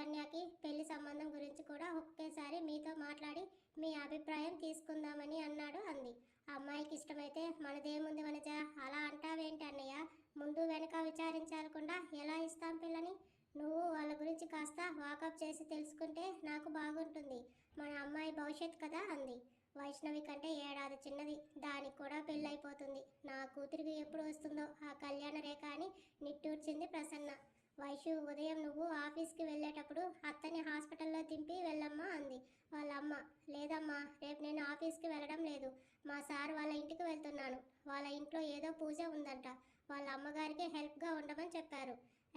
లావణ్యకి పెళ్లి సంబంధం గురించి కూడా ఒకేసారి మీతో మాట్లాడి మీ అభిప్రాయం తీసుకుందామని అన్నాడు అంది. అమ్మాయికి ఇష్టమైతే మనదేముంది వనజ, అలా అంటావేంటి అన్నయ్య? ముందు వెనక విచారించాలకుండా ఎలా ఇస్తాం పిల్లని? నువ్వు వాళ్ళ గురించి కాస్త వాకప్ చేసి తెలుసుకుంటే నాకు బాగుంటుంది. మన అమ్మాయి భవిష్యత్ కదా అంది. వైష్ణవి కంటే ఏడాది చిన్నది, దానికి కూడా పెళ్ళైపోతుంది. నా కూతురికి ఎప్పుడు వస్తుందో ఆ కళ్యాణ రేఖ అని నిట్టూర్చింది ప్రసన్న. వైషు, ఉదయం నువ్వు ఆఫీస్కి వెళ్ళేటప్పుడు అత్తని హాస్పిటల్లో దింపి వెళ్ళమ్మా అంది వాళ్ళ అమ్మ. లేదమ్మా, రేపు నేను ఆఫీస్కి వెళ్ళడం లేదు. మా సార్ వాళ్ళ ఇంటికి వెళ్తున్నాను. వాళ్ళ ఇంట్లో ఏదో పూజ ఉందంట. వాళ్ళ అమ్మగారికి హెల్ప్గా ఉండమని చెప్పారు.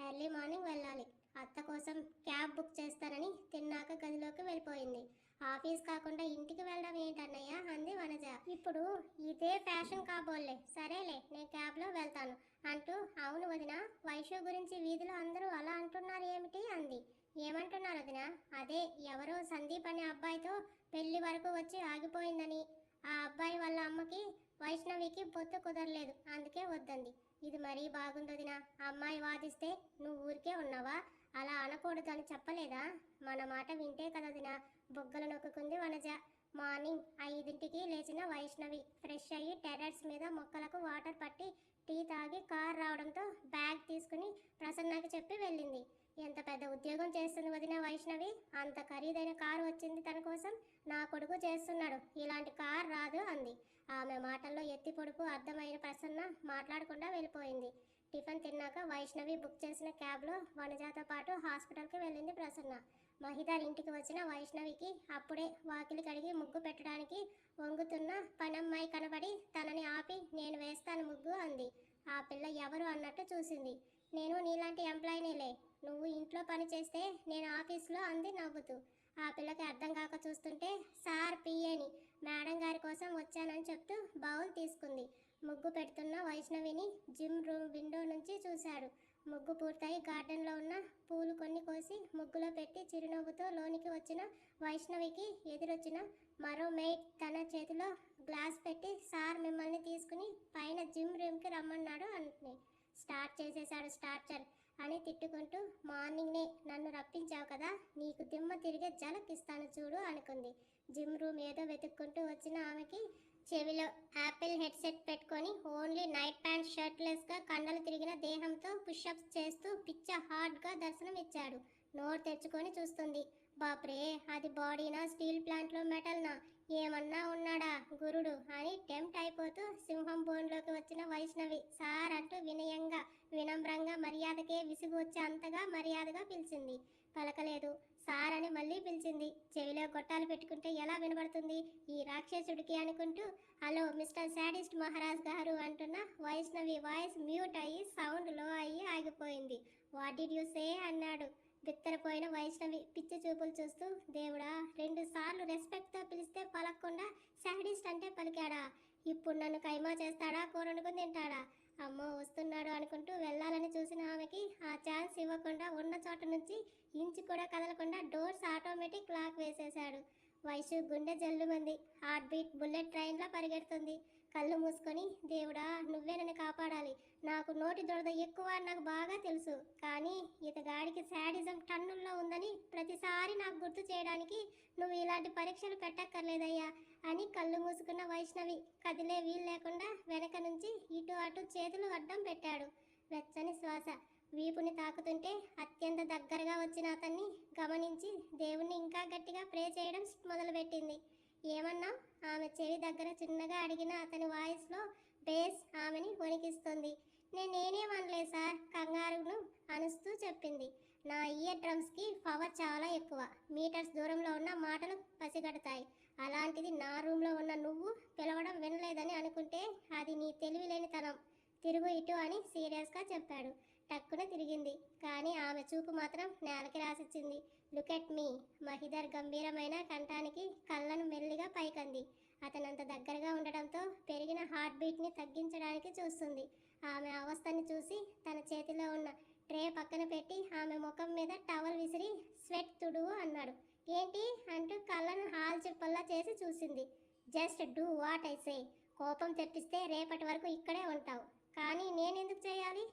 ఎర్లీ మార్నింగ్ వెళ్ళాలి. అత్త కోసం క్యాబ్ బుక్ చేస్తానని తిన్నాక గదిలోకి వెళ్ళిపోయింది. ఆఫీస్ కాకుండా ఇంటికి వెళ్ళడం ఏంటన్నయ్య అంది వనజ. ఇప్పుడు ఇదే ఫ్యాషన్ కాబోలే. సరేలే, నేను క్యాబ్లో వెళ్తాను అంటూ, అవును వదిన, వైషు గురించి వీధిలో అందరూ అలా అంటున్నారు ఏమిటి అంది. ఏమంటున్నారు వదిన? అదే, ఎవరో సందీప్ అనే అబ్బాయితో పెళ్లి వరకు వచ్చి ఆగిపోయిందని. ఆ అబ్బాయి వాళ్ళ అమ్మకి వైష్ణవికి పొత్తు కుదరలేదు, అందుకే వద్దంది. ఇది మరీ బాగుంది వదిన. అమ్మాయి వాదిస్తే నువ్వు ఊరికే ఉన్నావా? అలా అనకూడదు అని చెప్పలేదా? మన మాట వింటే కదదినా. బొగ్గలు నొక్కుంది వనజ. మార్నింగ్ 5ంటికి లేచిన వైష్ణవి ఫ్రెష్ అయ్యి టెర్రస్ మీద మొక్కలకు వాటర్ పట్టి టీ తాగి కార్ రావడంతో బ్యాగ్ తీసుకుని ప్రసన్నకి చెప్పి వెళ్ళింది. ఎంత పెద్ద ఉద్యోగం చేస్తుంది వదిన వైష్ణవి. అంత ఖరీదైన కారు వచ్చింది తన కోసం. నా కొడుకు చేస్తున్నాడు, ఇలాంటి కార్ రాదు అంది. ఆమె మాటల్లో ఎత్తి పొడుపు అర్థమైన ప్రసన్న మాట్లాడకుండా వెళ్ళిపోయింది. టిఫిన్ తిన్నాక వైష్ణవి బుక్ చేసిన క్యాబ్లో వనజాతో పాటు హాస్పిటల్కి వెళ్ళింది ప్రసన్న. మహిదార్ ఇంటికి వచ్చిన వైష్ణవికి అప్పుడే వాకిలి కడిగి ముగ్గు పెట్టడానికి వంగుతున్న పనమ్మాయి కనబడి తనని ఆపి, నేను వేస్తాను ముగ్గు అంది. ఆ పిల్ల ఎవరు అన్నట్టు చూసింది. నేను నీలాంటి ఎంప్లాయీనేలే, నువ్వు ఇంట్లో పని చేస్తే నేను ఆఫీస్లో అంది నవ్వుతూ. ఆ పిల్లకి అర్థం కాక చూస్తుంటే, సార్ పిఏని, మేడం గారి కోసం వచ్చానని చెప్తూ బౌల్ తీసుకుంది. ముగ్గు పెడుతున్న వైష్ణవిని జిమ్ రూమ్ విండో నుంచి చూశాడు. ముగ్గు పూర్తయి గార్డెన్లో ఉన్న పూలు కొన్ని కోసి ముగ్గులో పెట్టి చిరునవ్వుతో లోనికి వచ్చిన వైష్ణవికి ఎదురొచ్చిన మరో మెయిట్ తన చేతిలో గ్లాస్ పెట్టి, సార్ మిమ్మల్ని తీసుకుని పైన జిమ్ రూమ్కి రమ్మన్నాడు అని స్టార్ట్ చేసేశాడు స్టార్చర్ అని తిట్టుకుంటూ. మార్నింగ్నే నన్ను రప్పించావు కదా, నీకు దిమ్మ తిరిగే జలక్ ఇస్తాను చూడు అనుకుంది. జిమ్ రూమ్ ఏదో వెతుక్కుంటూ వచ్చిన ఆమెకి చెవిలో యాపిల్ హెడ్సెట్ పెట్టుకొని ఓన్లీ నైట్ ప్యాంట్ షర్ట్లెస్గా కండలు తిరిగిన దేహంతో పుషప్స్ చేస్తూ పిచ్చ హార్డ్గా దర్శనం ఇచ్చాడు. నోరు తెచ్చుకొని చూస్తుంది. బాప్రే, అది బాడీనా స్టీల్ ప్లాంట్లో మెటల్నా? ఏమన్నా ఉన్నాడా గురుడు అని టెంప్ట్ అయిపోతూ సింహం బోన్లోకి వచ్చిన వైష్ణవి సార్ అంటూ వినయంగా వినమ్రంగా, మర్యాదకే విసుగు వచ్చే అంతగా మర్యాదగా పిలిచింది. పలకలేదు. సార్ అని మళ్ళీ పిలిచింది. చెవిలో గొట్టాలు పెట్టుకుంటే ఎలా వినబడుతుంది ఈ రాక్షసుడికి అనుకుంటూ, హలో మిస్టర్ శాడిస్ట్ మహారాజ్ గారు అంటున్న వైష్ణవి వాయిస్ మ్యూట్ అయ్యి సౌండ్ లో అయ్యి ఆగిపోయింది. వాట్ డిడ్ యు సే అన్నాడు. బిత్తరపోయిన వైష్ణవి పిచ్చి చూపులు చూస్తూ, దేవుడా, 2 సార్లు రెస్పెక్ట్తో పిలిస్తే పలకకుండా శాడిస్ట్ అంటే పలికాడా? ఇప్పుడు నన్ను కైమా చేస్తాడా, కూరనుకుని తింటాడా? అమ్మో వస్తున్నాడు అనుకుంటూ వెళ్ళాలని చూసిన ఆమెకి ఆ ఛాన్స్ ఇవ్వకుండా ఉన్న చోట నుంచి ఇంచు కూడా కదలకుండా డోర్స్ ఆటోమేటిక్ లాక్ వేసేశాడు. వైషు గుండె జల్లుమంది. హార్ట్ బీట్ బుల్లెట్ ట్రైన్లా పరిగెడుతుంది. కళ్ళు మూసుకొని, దేవుడా నువ్వే నన్ను కాపాడాలి. నాకు నోటి దురద ఎక్కువ నాకు బాగా తెలుసు, కానీ ఇతగాడికి శాడిజం టన్నుల్లో ఉందని ప్రతిసారి నాకు గుర్తు చేయడానికి నువ్వు ఇలాంటి పరీక్షలు పెట్టక్కర్లేదయ్యా అని కళ్ళు మూసుకున్న వైష్ణవి కదిలే వీలు లేకుండా వెనక నుంచి ఇటు అటు చేతులు అడ్డం పెట్టాడు. వెచ్చని శ్వాస వీపుని తాకుతుంటే అత్యంత దగ్గరగా వచ్చిన అతన్ని గమనించి దేవుణ్ణి ఇంకా గట్టిగా ప్రే చేయడం మొదలుపెట్టింది. ఏమన్నా ఆమె చెవి దగ్గర చిన్నగా అడిగిన అతని వాయిస్లో బేస్ ఆమెని వణికిస్తుంది. నేనేమనలే సార్, కంగారును అనుస్తూ చెప్పింది. నా ఇయర్ డ్రమ్స్కి పవర్ చాలా ఎక్కువ, మీటర్స్ దూరంలో ఉన్న మాటలు పసిగడతాయి. అలాంటిది నా రూమ్లో ఉన్న నువ్వు పిలవడం వినలేదని అనుకుంటే అది నీ తెలివిలేనితనం. తిరుగు ఇటు అని సీరియస్గా చెప్పాడు. టక్కున తిరిగింది, కానీ ఆమె చూపు మాత్రం నేలకి రాసిచ్చింది. Look at me. మహిదర్ గంభీరమైన కంఠానికి కళ్ళను మెల్లిగా పైకంది. అతనంత దగ్గరగా ఉండడంతో పెరిగిన హార్ట్ బీట్ని తగ్గించడానికి చూస్తుంది. ఆమె అవస్థని చూసి తన చేతిలో ఉన్న ట్రే పక్కన పెట్టి ఆమె ముఖం మీద టవల్ విసిరి, స్వెట్ తుడువు అన్నాడు. ఏంటి అంటూ కళ్ళను హాల్ చిప్పల్లా చేసి చూసింది. Just do what I say. కోపం తెప్పిస్తే రేపటి వరకు ఇక్కడే ఉంటావు, కానీ నేనెందుకు చేయాలి?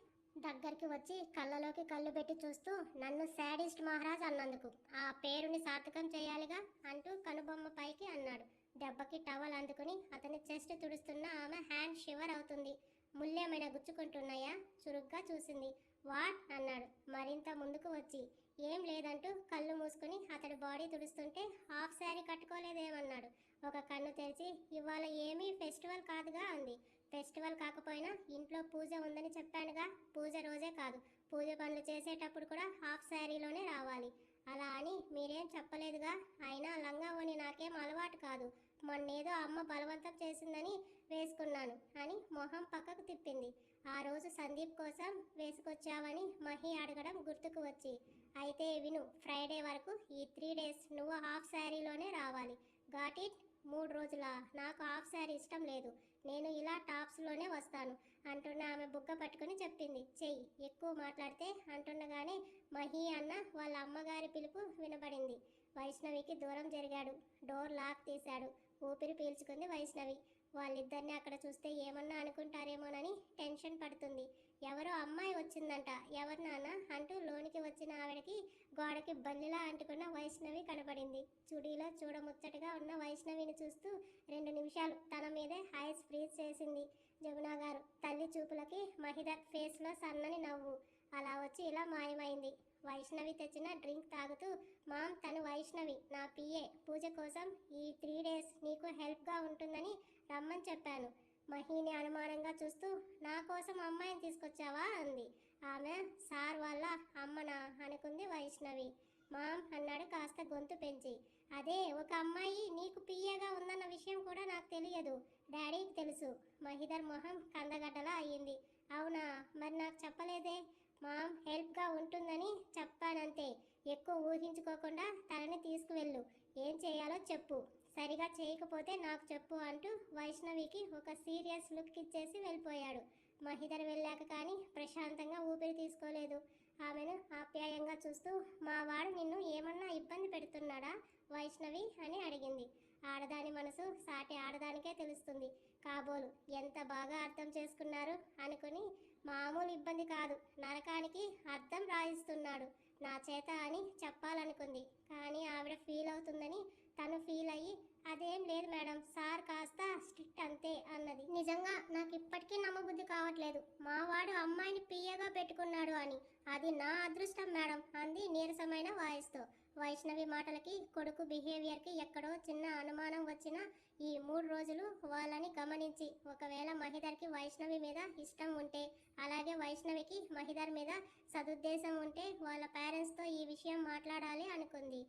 దగ్గరికి వచ్చి కళ్ళలోకి కళ్ళు పెట్టి చూస్తూ నన్ను శాడిస్ట్ మహారాజ్ అన్నందుకు ఆ పేరుని సార్థకం చేయాలిగా అంటూ కనుబొమ్మ పైకి అన్నాడు. దెబ్బకి టవల్ అందుకుని అతని చెస్ట్ తుడుస్తున్న ఆమె హ్యాండ్ షివర్ అవుతుంది. ముళ్ళేమైనా గుచ్చుకుంటున్నాయా? చురుగ్గా చూసింది. వాట్ అన్నాడు మరింత ముందుకు వచ్చి. ఏం లేదంటూ కళ్ళు మూసుకుని అతడి బాడీ తుడుస్తుంటే హాఫ్ శారీ కట్టుకోలేదేమన్నాడు. ఒక కన్ను తెరిచి ఇవాళ ఏమీ ఫెస్టివల్ కాదుగా అంది. ఫెస్టివల్ కాకపోయినా ఇంట్లో పూజ ఉందని చెప్పానుగా. పూజ రోజే కాదు, పూజ పనులు చేసేటప్పుడు కూడా హాఫ్ శారీలోనే రావాలి. అలా అని మీరేం చెప్పలేదుగా. అయినా లంగా ఓని నాకేం అలవాటు కాదు. మొన్నేదో అమ్మ బలవంతం చేసిందని వేసుకున్నాను అని మొహం పక్కకు తిప్పింది. ఆ రోజు సందీప్ కోసం వేసుకొచ్చావని మహి అడగడం గుర్తుకు వచ్చి. అయితే విను, ఫ్రైడే వరకు ఈ 3 డేస్ నువ్వు హాఫ్ శారీలోనే రావాలి. Got it? 3 రోజులా? నాకు హాఫ్ శారీ ఇష్టం లేదు. నేను ఇలా టాప్స్లోనే వస్తాను అంటున్న ఆమె బుగ్గ పట్టుకుని చెప్పింది. చెయ్యి ఎక్కువ మాట్లాడితే అంటుండగానే మహి అన్న వాళ్ళ అమ్మగారి పిలుపు వినబడింది. వైష్ణవికి దూరం జరిగాడు. డోర్ లాక్ తీశాడు. ఊపిరి పీల్చుకుంది వైష్ణవి. వాళ్ళిద్దరిని అక్కడ చూస్తే ఏమన్నా అనుకుంటారేమోనని టెన్షన్ పడుతుంది. ఎవరో అమ్మాయి వచ్చిందంట. ఎవరు నాన్న అంటూ లోనికి వచ్చిన ఆవిడకి గోడకి బల్లిలా అంటుకున్న వైష్ణవి కనబడింది. చుడీలో చూడముచ్చటగా ఉన్న వైష్ణవిని చూస్తూ 2 నిమిషాలు తన మీదే ఐస్ ఫ్రీజ్ చేసింది జమున గారు. తల్లి చూపులకి మహిదర్ ఫేస్లో సన్నని నవ్వు. అలా వచ్చి ఇలా మాయమైంది. వైష్ణవి తెచ్చిన డ్రింక్ తాగుతూ, మామ్ తను వైష్ణవి, నా పిఏ. పూజ కోసం ఈ 3 డేస్ నీకు హెల్ప్గా ఉంటుందని రమ్మని చెప్పాను. మహిని అనుమానంగా చూస్తూ, నా కోసం అమ్మాయిని తీసుకొచ్చావా అంది. ఆమె సార్ వాళ్ళ అమ్మనా అనుకుంది వైష్ణవి. మామ్ అన్నాడు కాస్త గొంతు పెంచి. అదే, ఒక అమ్మాయి నీకు పిఏగా ఉందన్న విషయం కూడా నాకు తెలియదు. డాడీకి తెలుసు. మహిదర్ మొహం కందగడ్డలా అయ్యింది. అవునా, మరి నాకు చెప్పలేదే. మామ్ హెల్ప్గా ఉంటుందని చెప్పానంతే. ఎక్కువ ఊహించుకోకుండా తనని తీసుకువెళ్ళు. ఏం చేయాలో చెప్పు. సరిగా చేయకపోతే నాకు చెప్పు అంటూ వైష్ణవికి ఒక సీరియస్ లుక్ ఇచ్చేసి వెళ్ళిపోయాడు. మహిదర్ వెళ్ళాక కానీ ప్రశాంతంగా ఊపిరి తీసుకోలేదు. ఆమెను ఆప్యాయంగా చూస్తూ, మా వాడు నిన్ను ఏమన్నా ఇబ్బంది పెడుతున్నాడా వైష్ణవి అని అడిగింది. ఆడదాని మనసు సాటి ఆడదానికే తెలుస్తుంది కాబోలు. ఎంత బాగా అర్థం చేసుకున్నారు అనుకుని. మామూలు ఇబ్బంది కాదు, నరకానికి అర్థం రాయిస్తున్నాడు నా చేత అని చెప్పాలనుకుంది. కానీ ఆవిడ ఫీల్ అవుతుందని తను ఫీల్ అయ్యి, అదేం లేదు మేడం, సార్ కాస్త స్ట్రిక్ట్ అంతే అన్నది. నిజంగా నాకు ఇప్పటికీ నమ్మబుద్ధి కావట్లేదు మా వాడు అమ్మాయిని పియ్యగా పెట్టుకున్నాడు అని. అది నా అదృష్టం మేడం అంది నీరసమైన వాయిస్తో. వైష్ణవి మాటలకి కొడుకు బిహేవియర్కి ఎక్కడో చిన్న అనుమానం వచ్చినా ఈ 3 రోజులు వాళ్ళని గమనించి, ఒకవేళ మహిదర్కి వైష్ణవి మీద ఇష్టం ఉంటే, అలాగే వైష్ణవికి మహిదర్ మీద సదుద్దేశం ఉంటే వాళ్ళ పేరెంట్స్తో ఈ విషయం మాట్లాడాలి అనుకుంది.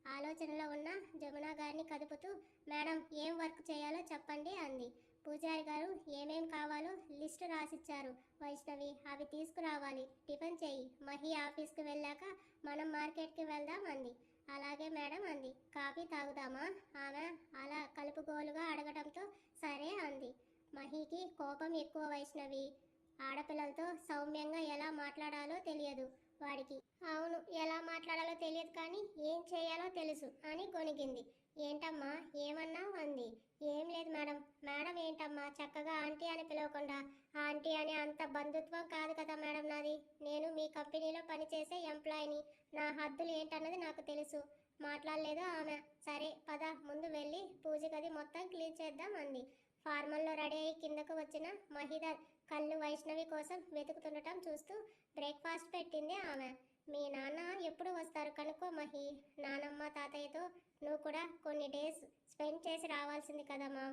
ఆలోచనలో ఉన్న జమున గారిని కదుపుతూ, మేడం ఏం వర్క్ చేయాలో చెప్పండి అంది. పూజారి గారు ఏమేం కావాలో లిస్టు రాసిచ్చారు వైష్ణవి, అవి తీసుకురావాలి. టిఫిన్ చేయి. మహి ఆఫీస్కి వెళ్ళాక మనం మార్కెట్కి వెళ్దాం అంది. అలాగే మేడం అంది. కాఫీ తాగుదామా? ఆమె అలా కలుపుగోలుగా అడగడంతో సరే అంది. మహికి కోపం ఎక్కువ వైష్ణవి. ఆడపిల్లలతో సౌమ్యంగా ఎలా మాట్లాడాలో తెలియదు వాడికి. అవును, ఎలా మాట్లాడాలో తెలియదు కానీ ఏం చేయాలో తెలుసు అని గొనిగింది. ఏంటమ్మా ఏమన్నావు అంది. ఏం లేదు మేడం. మేడం ఏంటమ్మా, చక్కగా ఆంటీ అని పిలవకుండా. ఆంటీ అని అంత బంధుత్వం కాదు కదా మేడం నాది. నేను మీ కంపెనీలో పనిచేసే ఎంప్లాయీని. నా హద్దులు ఏంటన్నది నాకు తెలుసు. మాట్లాడలేదు ఆమె. సరే పద, ముందు వెళ్ళి పూజ గది మొత్తం క్లీన్ చేద్దాం అంది. ఫార్మల్లో రెడీ అయ్యి కిందకు వచ్చిన మహిదర్ కళ్ళు వైష్ణవి కోసం వెతుకుతుండటం చూస్తూ బ్రేక్ఫాస్ట్ పెట్టింది ఆమె. మీ నాన్న ఎప్పుడు వస్తారు కనుక్కో మహి. నానమ్మ తాతయ్యతో నువ్వు కూడా కొన్ని డేస్ స్పెండ్ చేసి రావాల్సింది కదమ్మా.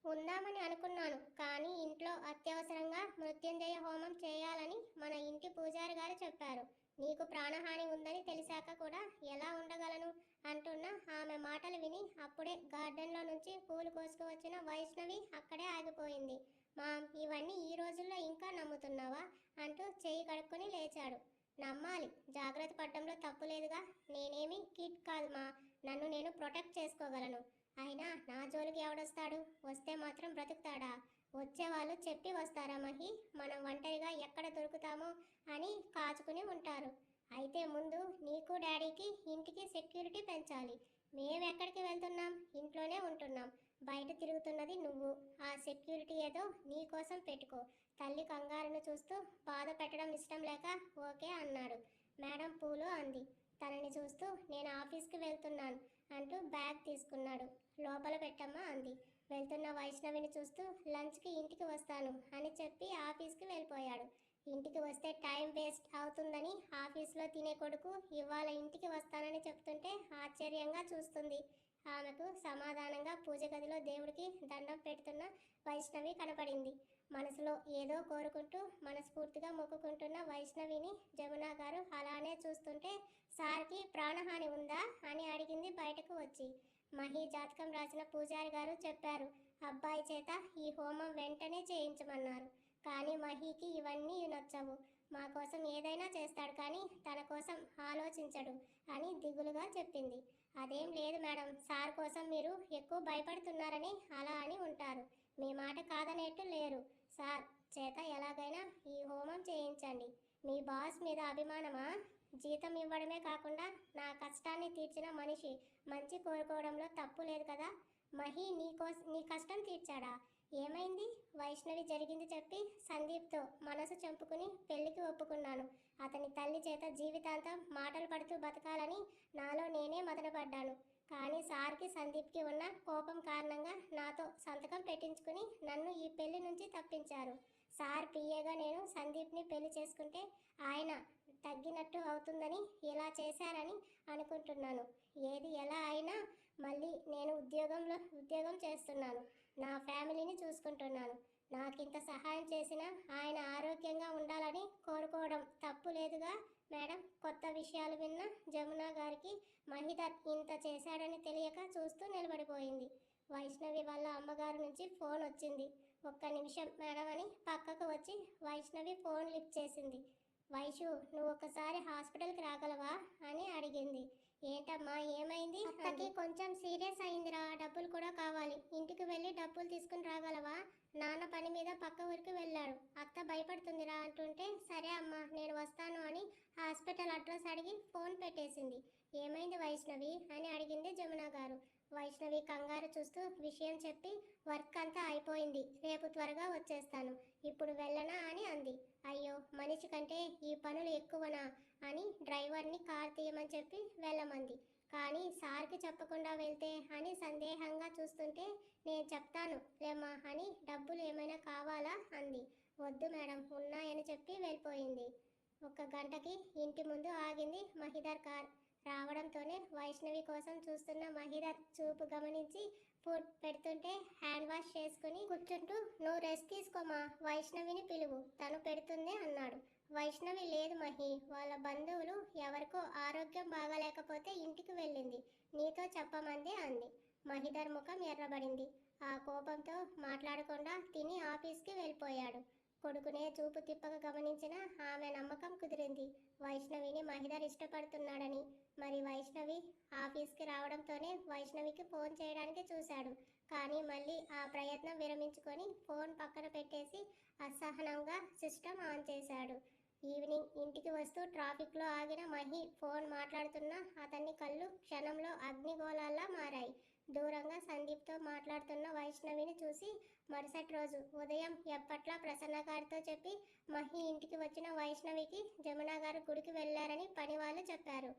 ఉందామని అనుకున్నాను కానీ ఇంట్లో అత్యవసరంగా మృత్యుంజయ హోమం చేయాలని మన ఇంటి పూజారి గారు చెప్పారు. నీకు ప్రాణహాని ఉందని తెలిసాక కూడా ఎలా ఉండగలను అంటున్న ఆమె మాటలు విని అప్పుడే గార్డెన్లో నుంచి పూలు కోసుకువచ్చిన వైష్ణవి అక్కడే ఆగిపోయింది. మామ్ ఇవన్నీ ఈ రోజుల్లో ఇంకా నమ్ముతున్నావా అంటూ చెయ్యి కడుక్కొని లేచాడు. నమ్మాలి, జాగ్రత్త పడడంలో తప్పు లేదుగా. నేనేమి కిడ్ కాదు మా, నన్ను నేను ప్రొటెక్ట్ చేసుకోగలను. అయినా నా జోలికి ఎవడొస్తాడు? వస్తే మాత్రం బ్రతుకుతాడా? వచ్చేవాళ్ళు చెప్పి వస్తారా మహి? మనం ఒంటరిగా ఎక్కడ దొరుకుతామో అని కాచుకుని ఉంటారు. అయితే ముందు నీకు డాడీకి ఇంటికి సెక్యూరిటీ పెంచాలి. మేము ఎక్కడికి వెళ్తున్నాం? ఇంట్లోనే ఉంటున్నాం. బయట తిరుగుతున్నది నువ్వు. ఆ సెక్యూరిటీ ఏదో నీ కోసం పెట్టుకో. తల్లి కంగారును చూస్తూ బాధ పెట్టడం ఇష్టం లేక ఓకే అన్నాడు. మేడం పూలు అంది. తనని చూస్తూ నేను ఆఫీస్కి వెళ్తున్నాను అంటూ బ్యాగ్ తీసుకున్నాడు. లోపల పెట్టమ్మా అంది. వెళ్తున్న వైష్ణవిని చూస్తూ లంచ్కి ఇంటికి వస్తాను అని చెప్పి ఆఫీస్కి వెళ్ళిపోయాడు. ఇంటికి వస్తే టైం వేస్ట్ అవుతుందని ఆఫీస్లో తినే కొడుకు ఇవాళ ఇంటికి వస్తానని చెప్తుంటే ఆశ్చర్యంగా చూస్తుంది. ఆమెకు సమాధానంగా పూజ గదిలో దేవుడికి దండం పెడుతున్న వైష్ణవి కనపడింది. మనసులో ఏదో కోరుకుంటూ మనస్ఫూర్తిగా మొక్కుకుంటున్న వైష్ణవిని జమున గారు అలానే చూస్తుంటే సార్కి ప్రాణహాని ఉందా అని అడిగింది బయటకు వచ్చి. మహి జాతకం రాసిన పూజారి గారు చెప్పారు అబ్బాయి చేత ఈ హోమం వెంటనే చేయించమన్నారు. కానీ మహికి ఇవన్నీ నచ్చవు. మా కోసం ఏదైనా చేస్తాడు కానీ తన కోసం ఆలోచించడు అని దిగులుగా చెప్పింది. అదేం లేదు మేడం, సార్ కోసం మీరు ఎక్కువ భయపడుతున్నారని అలా అని ఉంటారు. మీ మాట కాదనేట్టు లేరు. సార్ చేత ఎలాగైనా ఈ హోమం చేయించండి. మీ బాస్ మీద అభిమానమా? జీతం ఇవ్వడమే కాకుండా నా కష్టాన్ని తీర్చిన మనిషి మంచి కోరుకోవడంలో తప్పు లేదు కదా. మహి నీ కష్టం తీర్చాడా? ఏమైంది? వైష్ణవి జరిగింది చెప్పి సందీప్తో మనసు చంపుకుని పెళ్లికి ఒప్పుకున్నాను. అతని తల్లి చేత జీవితాంతం మాటలు పడుతూ బతకాలని నాలో నేనే మదనపడ్డాను. కానీ సార్కి సందీప్కి ఉన్న కోపం కారణంగా నాతో సంతకం పెట్టించుకుని నన్ను ఈ పెళ్లి నుంచి తప్పించారు. సార్ పిఏగా నేను సందీప్ని పెళ్లి చేసుకుంటే ఆయన తగ్గినట్టు అవుతుందని ఇలా చేశారని అనుకుంటున్నాను. ఏది ఎలా అయినా మళ్ళీ నేను ఉద్యోగం చేస్తున్నాను. నా ఫ్యామిలీని చూసుకుంటున్నాను. నాకింత సహాయం చేసిన ఆయన ఆరోగ్యంగా ఉండాలని కోరుకోవడం తప్పు లేదుగా మేడం. కొత్త విషయాలు విన్న జమున గారికి మహిధర్ ఇంత చేశాడని తెలియక చూస్తూ నిలబడిపోయింది. వైష్ణవి వాళ్ళ అమ్మగారి నుంచి ఫోన్ వచ్చింది. ఒక్క నిమిషం మేడం అని పక్కకు వచ్చి వైష్ణవి ఫోన్ లిఫ్ట్ చేసింది. వైషు, నువ్వు ఒకసారి హాస్పిటల్కి రాగలవా అని అడిగింది. ఏంటమ్మా ఏమైంది? అత్తకి కొంచెం సీరియస్ అయిందిరా, డబ్బులు కూడా కావాలి. ఇంటికి వెళ్ళి డబ్బులు తీసుకుని రాగలవా? నాన్న పని మీద పక్క ఊరికి వెళ్ళాడు. అత్త భయపడుతుందిరా అంటుంటే సరే అమ్మా నేను వస్తాను అని హాస్పిటల్ అడ్రస్ అడిగి ఫోన్ పెట్టేసింది. ఏమైంది వైష్ణవి అని అడిగింది జమున గారు. వైష్ణవి కంగారు చూస్తూ విషయం చెప్పి వర్క్ అంతా అయిపోయింది, రేపు త్వరగా వచ్చేస్తాను, ఇప్పుడు వెళ్ళనా అని అంది. అయ్యో మనిషి కంటే ఈ పనులు ఎక్కువనా అని డ్రైవర్ని కార్ తీయమని చెప్పి వెళ్ళమంది. కానీ సార్కి చెప్పకుండా వెళ్తే అని సందేహంగా చూస్తుంటే నేను చెప్తాను లేమ్మా అని డబ్బులు ఏమైనా కావాలా అంది. వద్దు మేడం ఉన్నాయని చెప్పి వెళ్ళిపోయింది. ఒక గంటకి ఇంటి ముందు ఆగింది మహిధర్ కార్. రావడంతోనే వైష్ణవి కోసం చూస్తున్న మహిధర్ చూపు గమనించి ఫుడ్ పెడుతుంటే హ్యాండ్ వాష్ చేసుకుని కూర్చుంటూ నువ్వు రెస్ట్ తీసుకోమా, వైష్ణవిని పిలువు, తను పెడుతుంది అన్నాడు. వైష్ణవి లేదు మహి, వాళ్ళ బంధువులు ఎవరికో ఆరోగ్యం బాగాలేకపోతే ఇంటికి వెళ్ళింది, నీతో చెప్పమంది అంది. మహిధర్ ముఖం ఎర్రబడింది. ఆ కోపంతో మాట్లాడకుండా తిని ఆఫీస్కి వెళ్ళిపోయాడు. కొడుకునే చూపు తిప్పక గమనించిన ఆమె నమ్మకం కుదిరింది వైష్ణవిని మహిధర్ ఇష్టపడుతున్నాడని. మరి వైష్ణవి ఆఫీస్కి రావడంతోనే వైష్ణవికి ఫోన్ చేయడానికి చూశాడు. కానీ మళ్ళీ ఆ ప్రయత్నం విరమించుకొని ఫోన్ పక్కన పెట్టేసి అసహనంగా సిస్టమ్ ఆన్ చేశాడు. ఈవినింగ్ ఇంటికి వస్తూ ట్రాఫిక్లో ఆగిన మహి ఫోన్ మాట్లాడుతున్న అతన్ని కళ్ళు క్షణంలో అగ్నిగోళాల్లా మారాయి. దూరంగా సందీప్తో మాట్లాడుతున్న వైష్ణవిని చూసి మరుసటి రోజు ఉదయం ఎప్పట్లా ప్రసన్న గారితో చెప్పి మహి ఇంటికి వచ్చిన వైష్ణవికి జమున గారు గుడికి వెళ్ళారని పనివాళ్ళు చెప్పారు.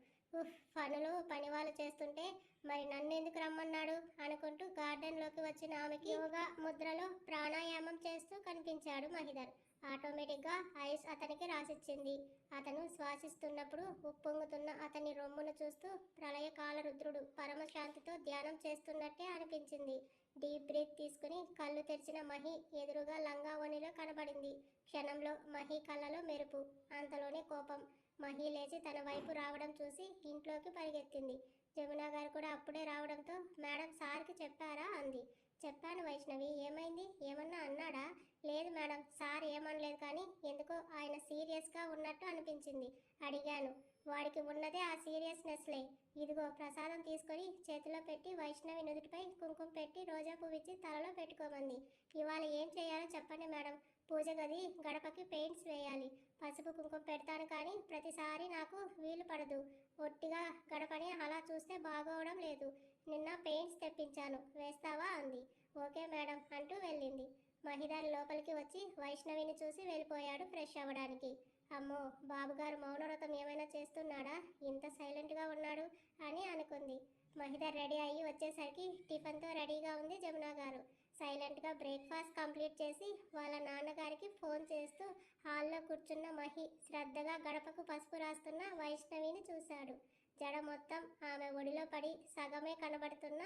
పనివాళ్ళు చేస్తుంటే మరి నన్నెందుకు రమ్మన్నాడు అనుకుంటూ గార్డెన్లోకి వచ్చిన ఆమెకి యోగా ముద్రలో ప్రాణాయామం చేస్తూ కనిపించాడు మహిధర్. ఆటోమేటిక్గా ఐస్ అతనికి రాసిచ్చింది. అతను శ్వాసిస్తున్నప్పుడు ఉప్పొంగుతున్న అతని రొమ్మును చూస్తూ ప్రళయకాల రుద్రుడు పరమశాంతితో ధ్యానం చేస్తున్నట్టే అనిపించింది. డీప్ బ్రీత్ తీసుకుని కళ్ళు తెరిచిన మహి ఎదురుగా లంగావోణిలో కనబడింది. క్షణంలో మహి కళ్ళలో మెరుపు, అంతలోనే కోపం. మహి లేచి తన వైపు రావడం చూసి ఇంట్లోకి పరిగెత్తింది. జమున గారు కూడా అప్పుడే రావడంతో మేడం సార్కి చెప్పారా అంది. చెప్పాను వైష్ణవి, ఏమైంది? ఏమన్నా అన్నాడా? లేదు మేడం, సార్ ఏమనలేదు కానీ ఎందుకో ఆయన సీరియస్గా ఉన్నట్టు అనిపించింది, అడిగాను. వాడికి ఉన్నదే ఆ సీరియస్నెస్లే. ఇదిగో ప్రసాదం తీసుకొని చేతిలో పెట్టి వైష్ణవి నుదుటిపై కుంకుమ పెట్టి రోజా పువ్విచ్చి తలలో పెట్టుకోమంది. ఇవాళ ఏం చేయాలో చెప్పండి మేడం. పూజ గది గడపకి పెయింట్స్ వేయాలి. పసుపు కుంకుమ పెడతాను కానీ ప్రతిసారి నాకు వీలు పడదు. ఒట్టిగా గడపని అలా చూస్తే బాగోవడం లేదు. నిన్న పెయింట్స్ తెప్పించాను, వేస్తావా అంది. ఓకే మేడం అంటూ వెళ్ళింది. మహిదారి లోపలికి వచ్చి వైష్ణవిని చూసి వెళ్ళిపోయాడు ఫ్రెష్ అవ్వడానికి. అమ్మో, బాబుగారు మౌనవ్రతం ఏమైనా చేస్తున్నాడా, ఇంత సైలెంట్గా ఉన్నాడు అని అనుకుంది. మహిదార్ రెడీ అయ్యి వచ్చేసరికి టిఫిన్తో రెడీగా ఉంది జమున గారు. సైలెంట్గా బ్రేక్ఫాస్ట్ కంప్లీట్ చేసి వాళ్ళ నాన్నగారికి ఫోన్ చేస్తూ హాల్లో కూర్చున్న మహి శ్రద్ధగా గడపకు పసుపు రాస్తున్న వైష్ణవిని చూశాడు. జడ మొత్తం ఆమె ఒడిలో పడి సగమే కనబడుతున్న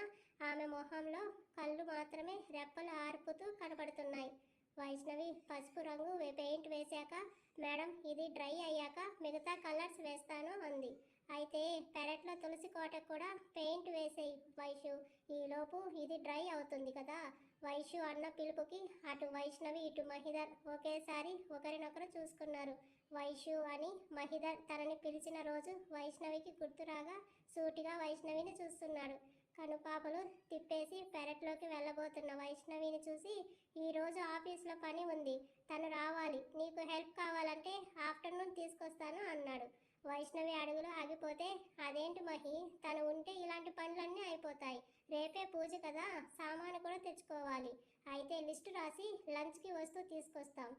ఆమె మొహంలో కళ్ళు మాత్రమే రెప్పలు ఆర్పుతూ కనబడుతున్నాయి. వైష్ణవి పసుపు రంగు పెయింట్ వేశాక, మేడం ఇది డ్రై అయ్యాక మిగతా కలర్స్ వేస్తాను అంది. అయితే పెరట్లో తులసి కోటకు కూడా పెయింట్ వేసేయి వైషు, ఈలోపు ఇది డ్రై అవుతుంది కదా. వైషు అన్న పిలుపుకి అటు వైష్ణవి ఇటు మహిధర్ ఒకేసారి ఒకరినొకరు చూసుకున్నారు. వైషు అని మహిధర్ తనని పిలిచిన రోజు వైష్ణవికి గుర్తురాగా సూటిగా వైష్ణవిని చూస్తున్నాడు. కనుపాపలు తిప్పేసి పెరట్లోకి వెళ్ళబోతున్న వైష్ణవిని చూసి, ఈరోజు ఆఫీస్లో పని ఉంది, తను రావాలి, నీకు హెల్ప్ కావాలంటే ఆఫ్టర్నూన్ తీసుకొస్తాను అన్నాడు. వైష్ణవి అడుగులు ఆగిపోతే, అదేంటి మహి, తను ఉంటే ఇలాంటి పనులన్నీ అయిపోతాయి. రేపే పూజ కదా, సామాను కూడా తెచ్చుకోవాలి. అయితే లిస్టు రాసి లంచ్కి వస్తూ తీసుకొస్తాం.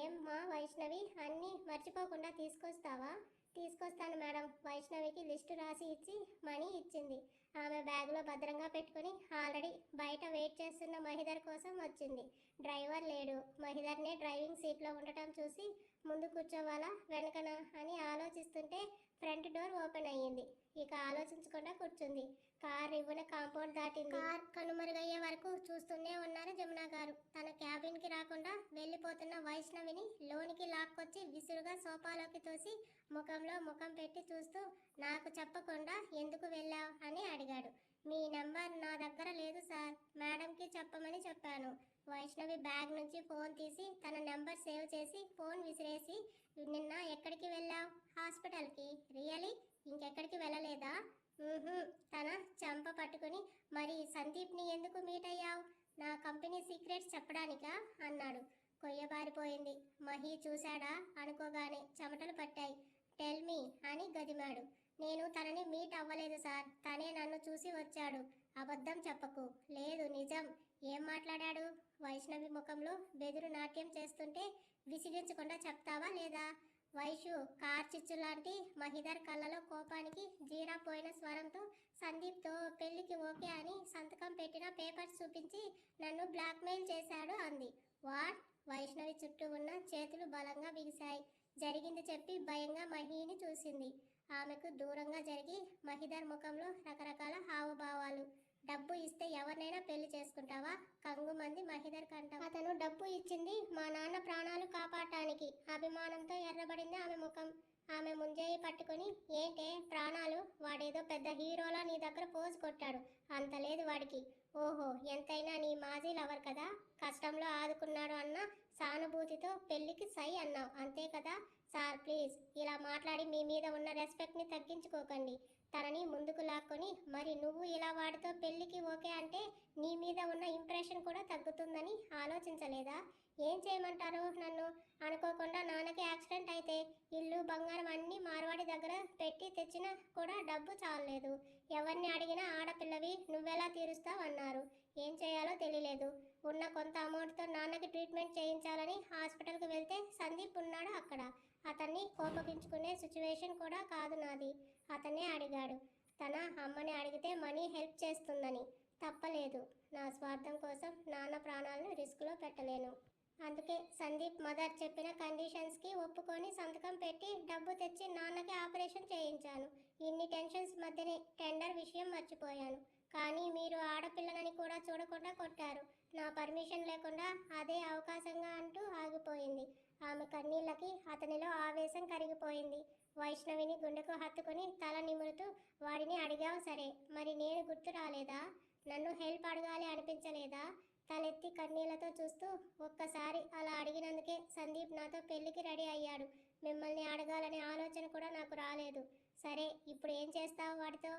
ఏం మా వైష్ణవి, అన్నీ మర్చిపోకుండా తీసుకొస్తావా? తీసుకొస్తాను మేడం. వైష్ణవికి లిస్టు రాసి ఇచ్చి మనీ ఇచ్చింది. ఆమె బ్యాగులో భద్రంగా పెట్టుకుని ఆల్రెడీ బయట వెయిట్ చేస్తున్న మహిధర్ కోసం వచ్చింది. డ్రైవర్ లేడు. మహిధర్నే డ్రైవింగ్ సీట్లో ఉండటం చూసి ముందు కూర్చోవాలా వెనకనా అని ఆలోచిస్తుంటే ఫ్రంట్ డోర్ ఓపెన్ అయ్యింది. ఇక ఆలోచించకుండా కూర్చుంది. కార్ రివ్వున కాంపౌండ్ దాటింది. కార్ కనుమరుగయ్యే వరకు చూస్తూనే ఉన్నారు జమున గారు. తన క్యాబిన్కి రాకుండా వెళ్ళిపోతున్న వైష్ణవిని లోనికి లాక్కొచ్చి విసురుగా సోఫాలోకి తోసి ముఖంలో ముఖం పెట్టి చూస్తూ, నాకు చెప్పకుండా ఎందుకు వెళ్ళావు అని అడిగాడు. మీ నెంబర్ నా దగ్గర లేదు సార్, మేడంకి చెప్పమని చెప్పాను. వైష్ణవి బ్యాగ్ నుంచి ఫోన్ తీసి తన నెంబర్ సేవ్ చేసి ఫోన్ విసిరేసి, నిన్న ఎక్కడికి వెళ్ళావు? హాస్పిటల్కి. రియలీ? ఇంకెక్కడికి వెళ్ళలేదా? తన చెంప పట్టుకుని, మరి సందీప్ని ఎందుకు మీట్ అయ్యావు? నా కంపెనీ సీక్రెట్స్ చెప్పడానికా అన్నాడు. కొయ్యబారిపోయింది. మహి చూశాడా అనుకోగానే చెమటలు పట్టాయి. టెల్ మీ అని గదిమాడు. నేను తనని మీట్ అవ్వలేదు సార్, తనే నన్ను చూసి వచ్చాడు. అబద్ధం చెప్పకు. లేదు నిజం. ఏం మాట్లాడాడు? వైష్ణవి ముఖంలో బెదురు నాట్యం చేస్తుంటే విసిగించకుండా చెప్తావా లేదా? వైషు కార్ చిచ్చు లాంటి మహిధర్ కళ్ళలో కోపానికి జీరా పోయిన స్వరంతో, సందీప్తో పెళ్లికి ఓకే అని సంతకం పెట్టిన పేపర్స్ చూపించి నన్ను బ్లాక్మెయిల్ చేశాడు అంది. వాట్? వైష్ణవి చుట్టూ ఉన్న చేతులు బలంగా బిగిశాయి. జరిగింది చెప్పి భయంగా మహిని చూసింది. ఆమెకు దూరంగా జరిగి మహిధర్ ముఖంలో రకరకాల హావభావాలు. డబ్బు ఇస్తే ఎవరినైనా పెళ్లి చేసుకుంటావా? కంగుమంది మహిధర్ కంఠం. అతను డబ్బు ఇచ్చింది మా నాన్న ప్రాణాలు కాపాడటానికి. అభిమానంతో ఎర్రబడింది ఆమె ముఖం. ఆమె ముంజేయి పట్టుకొని, ఏంటే ప్రాణాలు? వాడేదో పెద్ద హీరోలా నీ దగ్గర పోజు కొట్టాడు, అంత లేదు వాడికి. ఓహో, ఎంతైనా నీ మాజీ లవర్ కదా, కష్టంలో ఆదుకున్నాడు అన్న సానుభూతితో పెళ్లికి సై అన్నావు అంతే కదా. సార్ ప్లీజ్, ఇలా మాట్లాడి మీ మీద ఉన్న రెస్పెక్ట్ని తగ్గించుకోకండి. తనని ముందుకు లాక్కొని, మరి నువ్వు ఇలా వాడితో పెళ్లికి ఓకే అంటే నీ మీద ఉన్న ఇంప్రెషన్ కూడా తగ్గుతుందని ఆలోచించలేదా? ఏం చేయమంటారు నన్ను? అనుకోకుండా నాన్నకి యాక్సిడెంట్ అయితే ఇల్లు బంగారం అన్నీ మార్వాడి దగ్గర పెట్టి తెచ్చినా కూడా డబ్బు చాలలేదు. ఎవరిని అడిగినా ఆడపిల్లవి నువ్వెలా తీరుస్తావు అన్నారు. ఏం చేయాలో తెలియలేదు. ఉన్న కొంత అమౌంట్తో నాన్నకి ట్రీట్మెంట్ చేయించాలని హాస్పిటల్కి వెళ్తే సందీప్ ఉన్నాడు అక్కడ. అతన్ని కోపగించుకునే సిచ్యువేషన్ కూడా కాదు నాది. అతనే అడిగాడు. తన అమ్మని అడిగితే మనీ హెల్ప్ చేస్తుందని. తప్పలేదు. నా స్వార్థం కోసం నాన్న ప్రాణాలను రిస్క్లో పెట్టలేను. అందుకే సందీప్ మదర్ చెప్పిన కండిషన్స్కి ఒప్పుకొని సంతకం పెట్టి డబ్బు తెచ్చి నాన్నకి ఆపరేషన్ చేయించాను. ఇన్ని టెన్షన్స్ మధ్యనే టెండర్ విషయం మర్చిపోయాను. కానీ మీరు ఆడపిల్లనని కూడా చూడకుండా కొట్టారు. నా పర్మిషన్ లేకుండా అదే అవకాశంగా అంటూ ఆగిపోయింది. ఆమె కన్నీళ్ళకి అతనిలో ఆవేశం కరిగిపోయింది. వైష్ణవిని గుండెకు హత్తుకుని తల నిమురుతూ, వాడిని అడిగావు సరే, మరి నేను గుర్తు రాలేదా? నన్ను హెల్ప్ అడగాలి అనిపించలేదా? తలెత్తి కన్నీళ్లతో చూస్తూ, ఒక్కసారి అలా అడిగినందుకే సందీప్ నాతో పెళ్లికి రెడీ అయ్యాడు. మిమ్మల్ని అడగాలనే ఆలోచన కూడా నాకు రాలేదు. సరే ఇప్పుడు ఏం చేస్తావు వాడితో?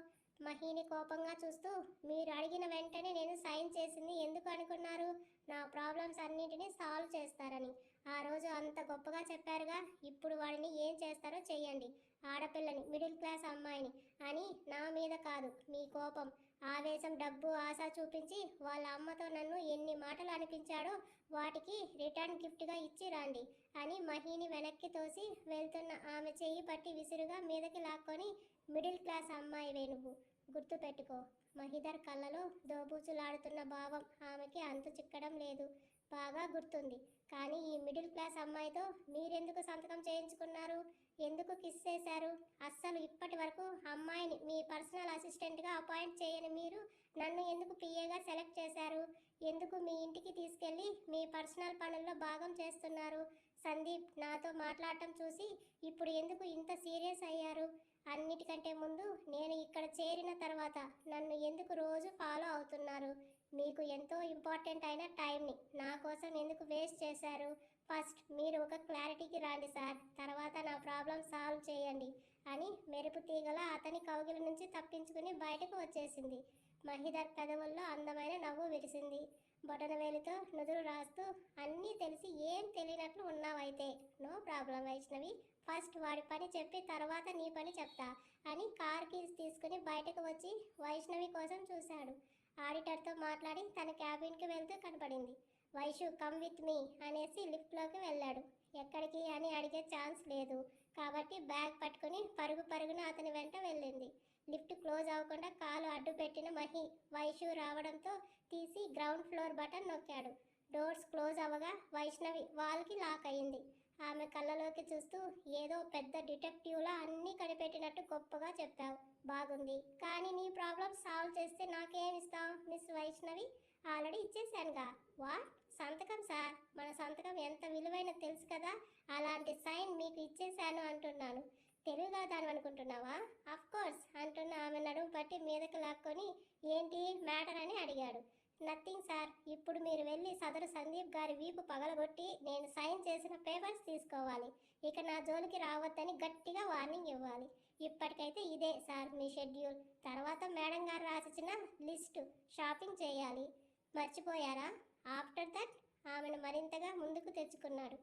మహిని కోపంగా చూస్తూ, మీరు అడిగిన వెంటనే నేను సైన్ చేసింది ఎందుకు అనుకున్నారు? నా ప్రాబ్లమ్స్ అన్నింటినీ సాల్వ్ చేస్తారని. ఆ రోజు అంత గొప్పగా చెప్పారుగా, ఇప్పుడు వాడిని ఏం చేస్తారో చెయ్యండి. ఆడపిల్లని, మిడిల్ క్లాస్ అమ్మాయిని అని నా మీద కాదు మీ కోపం, ఆవేశం, డబ్బు ఆశ చూపించి వాళ్ళ అమ్మతో నన్ను ఎన్ని మాటలు అనిపించాడో వాటికి రిటర్న్ గిఫ్ట్గా ఇచ్చి రండి అని మహిని వెనక్కి తోసి వెళ్తున్న ఆమె చెయ్యి పట్టి విసురుగా మీదకి లాక్కొని, మిడిల్ క్లాస్ అమ్మాయివే నువ్వు, గుర్తుపెట్టుకో. మహిదర్ కళ్ళలో దోబూచులాడుతున్న భావం ఆమెకి అంతు చిక్కడం లేదు. బాగా గుర్తుంది. కానీ ఈ మిడిల్ క్లాస్ అమ్మాయితో మీరెందుకు సంతకం చేయించుకున్నారు? ఎందుకు కిస్ చేశారు? అస్సలు ఇప్పటి వరకు అమ్మాయిని మీ పర్సనల్ అసిస్టెంట్గా అపాయింట్ చేయని మీరు నన్ను ఎందుకు పిఏగా సెలెక్ట్ చేశారు? ఎందుకు మీ ఇంటికి తీసుకెళ్ళి మీ పర్సనల్ పనుల్లో భాగం చేస్తున్నారు? సందీప్ నాతో మాట్లాడటం చూసి ఇప్పుడు ఎందుకు ఇంత సీరియస్ అయ్యారు? అన్నిటికంటే ముందు నేను ఇక్కడ చేరిన తర్వాత నన్ను ఎందుకు రోజు ఫాలో అవుతున్నారు? మీకు ఎంతో ఇంపార్టెంట్ అయిన టైంని నా కోసం ఎందుకు వేస్ట్ చేశారు? ఫస్ట్ మీరు ఒక క్లారిటీకి రండి సార్, తర్వాత నా ప్రాబ్లం సాల్వ్ చేయండి అని మెరుపు తీగల అతని కౌగిల నుంచి తప్పించుకుని బయటకు వచ్చేసింది. మహిదర్ పెదవుల్లో అందమైన నవ్వు విరిసింది. బొటనవేలితో నుదురు రాస్తూ, అన్నీ తెలిసి ఏం తెలియనట్లు ఉన్నావైతే నో ప్రాబ్లం వైష్ణవి, ఫస్ట్ వాడి పని చెప్పి తర్వాత నీ పని చెప్తా అని కార్ కీస్ తీసుకుని బయటకు వచ్చి వైష్ణవి కోసం చూశాడు. ఆడిటర్తో మాట్లాడి తన క్యాబిన్కి వెళ్తూ కనపడింది. వైషు కమ్ విత్ మీ అనేసి లిఫ్ట్లోకి వెళ్ళాడు. ఎక్కడికి అని అడిగే ఛాన్స్ లేదు కాబట్టి బ్యాగ్ పట్టుకుని పరుగు పరుగున అతని వెంట వెళ్ళింది. లిఫ్ట్ క్లోజ్ అవ్వకుండా కాలు అడ్డు పెట్టిన మహి వైషు రావడంతో తీసి గ్రౌండ్ ఫ్లోర్ బటన్ నొక్కాడు. డోర్స్ క్లోజ్ అవ్వగా వైష్ణవి వాల్కి లాక్ అయింది. ఆమె కళ్ళలోకి చూస్తూ, ఏదో పెద్ద డిటెక్టివ్లా అన్నీ కనిపెట్టినట్టు గొప్పగా చెప్పావు, బాగుంది. కానీ నీ ప్రాబ్లం సాల్వ్ చేస్తే నాకేమిస్తావు మిస్ వైష్ణవి? ఆల్రెడీ ఇచ్చేసానుగా. వాట్? సంతకం సార్, మన సంతకం ఎంత విలువైన తెలుసు కదా, అలాంటి సైన్ మీకు ఇచ్చేశాను అంటున్నాను. తెలుగుగా దాని అనుకుంటున్నావా? అఫ్ కోర్స్ అంటున్న ఆమె నడుము పట్టి మీదకి లాక్కొని, ఏంటి మ్యాటర్ అని అడిగాడు. నథింగ్ సార్, ఇప్పుడు మీరు వెళ్ళి సదరు సందీప్ గారి వీపు పగలగొట్టి నేను సైన్ చేసిన పేపర్స్ తీసుకోవాలి. ఇక నా జోలికి రావద్దని గట్టిగా వార్నింగ్ ఇవ్వాలి. ఇప్పటికైతే ఇదే సార్ మీ షెడ్యూల్. తర్వాత మేడం గారు రాసిచ్చిన లిస్టు షాపింగ్ చేయాలి. మర్చిపోయారా? ఆఫ్టర్ దట్ ఆమెను మరింతగా ముందుకు తెచ్చుకున్నాడు.